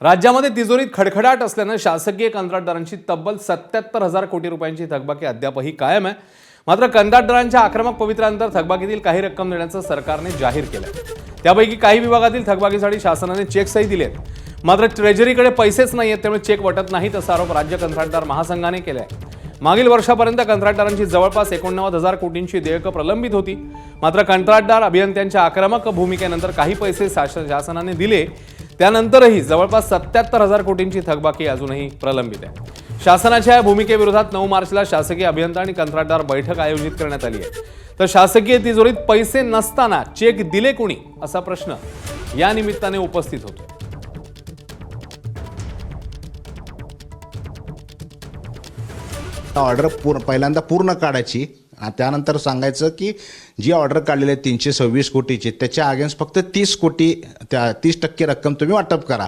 राज्यामध्ये तिजोरीत खडखडाट असल्यानं शासकीय कंत्राटदारांची तब्बल 77,000 कोटी रुपयांची थकबाकी अद्यापही कायम आहे। मात्र कंत्राटदारांच्या आक्रमक पवित्र्यानंतर थकबाकीतील काही रक्कम देण्याचं सरकारने जाहीर केलं आहे। त्यापैकी काही विभागातील थकबाकीसाठी शासनाने चेकही दिले आहेत। मात्र ट्रेजरीकडे पैसेच नाहीयेत, त्यामुळे चेक वाटत नाहीत असा आरोप राज्य कंत्राटदार महासंघाने केला आहे। मागील वर्षापर्यंत कंत्राटदारांची जवळपास 89,000 कोटींची देयकं प्रलंबित होती। मात्र कंत्राटदार अभियंत्यांच्या आक्रमक भूमिकेनंतर काही पैसे शासनाने दिले, त्यानंतरही जवळपास 77,000 कोटींची थकबाकी अजूनही प्रलंबित आहे। शासनाच्या या भूमिकेविरोधात 9 मार्चला शासकीय अभियंता आणि कंत्राटदार बैठक आयोजित करण्यात आली आहे। तर शासकीय तिजोरीत पैसे नसताना चेक दिले कोणी असा प्रश्न या निमित्ताने उपस्थित होतो। ऑर्डर पहिल्यांदा पूर्ण काढायची, त्यानंतर सांगायचं की जी ऑर्डर काढलेली आहे 326 कोटीची, त्याच्या अगेन्स्ट फक्त 30 कोटी, त्या 30% रक्कम तुम्ही वाटप करा।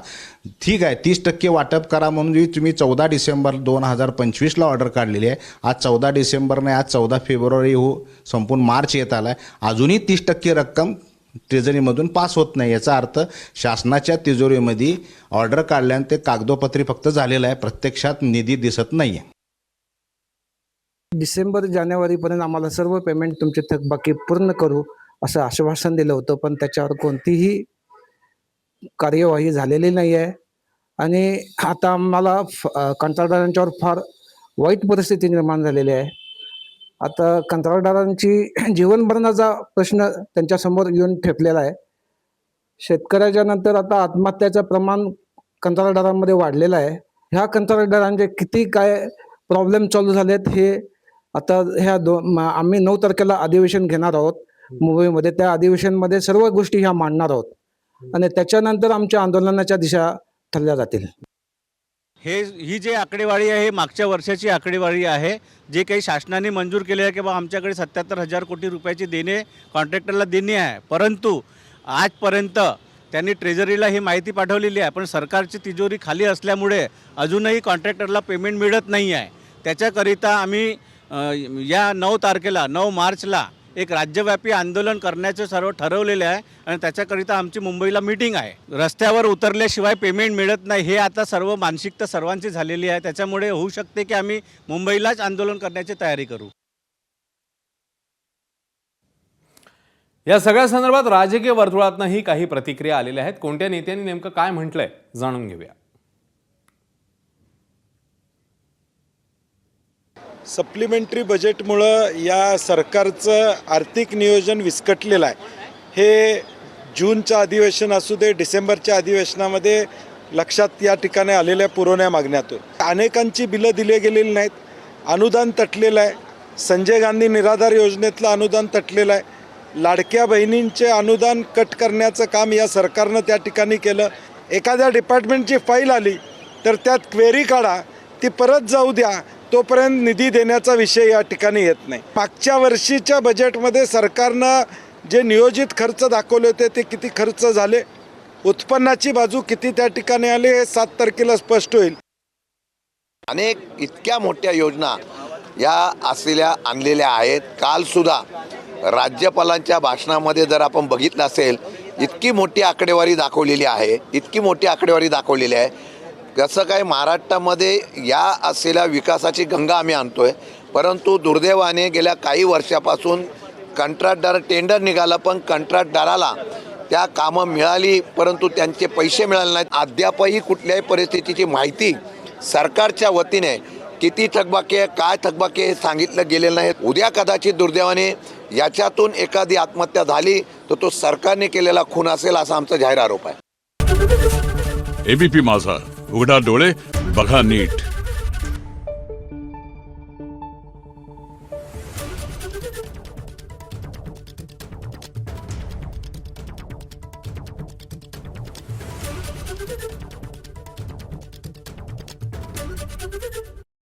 ठीक आहे, 30% वाटप करा म्हणून तुम्ही 14 डिसेंबर 2025ला ऑर्डर काढलेली आहे। आज 14 डिसेंबर नाही, आज 14 फेब्रुवारी संपूर्ण मार्च येत आला आहे, अजूनही 30% रक्कम ट्रेझरीमधून पास होत नाही। याचा अर्थ शासनाच्या तिजोरीमध्ये ऑर्डर काढल्यानंतर ते कागदोपत्री फक्त झालेलं आहे, प्रत्यक्षात निधी दिसत नाही आहे। डिसेंबर जानेवारीपर्यंत आम्हाला सर्व पेमेंट तुमचे थकबाकी पूर्ण करू असं आश्वासन दिलं होतं, पण त्याच्यावर कोणतीही कार्यवाही झालेली नाही आहे। आणि आता आम्हाला कंत्राटदारांच्यावर फार वाईट परिस्थिती निर्माण झालेली आहे। आता कंत्राटदारांची जीवनभरणाचा प्रश्न त्यांच्यासमोर येऊन ठेपलेला आहे। शेतकऱ्याच्या नंतर आता आत्महत्याचं प्रमाण कंत्राटदारांमध्ये वाढलेलं आहे। ह्या कंत्राटदारांचे किती काय प्रॉब्लेम चालू झालेत हे आता आम्ही 9 तारखेला अधिवेशन घेणार आहोत मुंबईमध्ये। त्या अधिवेशनमध्ये सर्व गोष्टी ह्या मांडणार आहोत आणि त्याच्यानंतर आमच्या आंदोलनाच्या दिशा ठरल्या जातील। ही जी आकडेवारी आहे मागच्या वर्षाची आकडेवारी आहे, जे काही शासनाने मंजूर केले आहे की बा आमच्याकडे 77,000 कोटी रुपयाची देणे कॉन्ट्रॅक्टरला देणे आहे, परंतु आजपर्यंत त्यांनी ट्रेझरीला ही माहिती पाठवलेली आहे, पण सरकारची तिजोरी खाली असल्यामुळे अजूनही कॉन्ट्रॅक्टरला पेमेंट मिळत नाही आहे। त्याच्याकरिता आम्ही या 9 तारखेला 9 मार्चला एक राज्यव्यापी आंदोलन करण्याचे सर्व ठरवलेले आहे आणि त्याच्याकरिता आमची मुंबईला मीटिंग आहे। रस्त्यावर उतरल्याशिवाय पेमेंट मिळत नाही हे आता सर्व मानसिकता सर्वांची झालेली आहे, त्याच्यामुळे होऊ शकते की आम्ही मुंबईलाच आंदोलन करण्याची तयारी करू। या सगळ्या संदर्भात राजकीय वर्तुळातूनही काही प्रतिक्रिया आलेल्या आहेत। कोणत्या नेत्यांनी नेमकं काय म्हटलंय जाणून घेऊया। सप्लिमेंटरी बजेटमुळं या सरकारचं आर्थिक नियोजन विस्कटलेलं आहे। हे जूनच्या अधिवेशन असू दे, डिसेंबरच्या अधिवेशनामध्ये लक्षात या ठिकाणी आलेल्या पुरवण्या मागण्यातून अनेकांची बिलं दिले गेलेली नाहीत, अनुदान तटलेलं आहे। संजय गांधी निराधार योजनेतलं अनुदान तटलेलं आहे। लाडक्या बहिणींचे अनुदान कट करण्याचं काम या सरकारनं त्या ठिकाणी केलं। एखाद्या डिपार्टमेंटची फाईल आली तर त्यात क्वेरी काढा, ती परत जाऊ द्या, तोपर्यंत निधी देण्याचा विषय या ठिकाणी येत नाही। मागच्या वर्षीच्या बजेटमध्ये सरकारनं जे नियोजित खर्च दाखवले होते ते किती खर्च झाले, उत्पन्नाची बाजू किती त्या ठिकाणी आली हे 7 तारखेला स्पष्ट होईल। अनेक इतक्या मोठ्या योजना या आणलेल्या आहेत। कालसुद्धा राज्यपालांच्या भाषणामध्ये जर आपण बघितलं असेल, इतकी मोठी आकडेवारी दाखवलेली आहे। कसं काय महाराष्ट्रामध्ये या असलेल्या विकासाची गंगा आम्ही आणतोय, परंतु दुर्दैवाने गेल्या काही वर्षापासून कंत्राटदार टेंडर निघालं, पण कंत्राटदाराला त्या कामं मिळाली परंतु त्यांचे पैसे मिळाले नाहीत। अद्यापही कुठल्याही परिस्थितीची माहिती सरकारच्या वतीने किती थकबाकी आहे, काय थकबाकी आहे हे सांगितलं गेलेलं नाही। उद्या कदाचित दुर्दैवाने याच्यातून एखादी आत्महत्या झाली तर तो सरकारने केलेला खून असेल असा आमचा जाहीर आरोप आहे। एबीपी माझा, उघडा डोळे बघा नीट।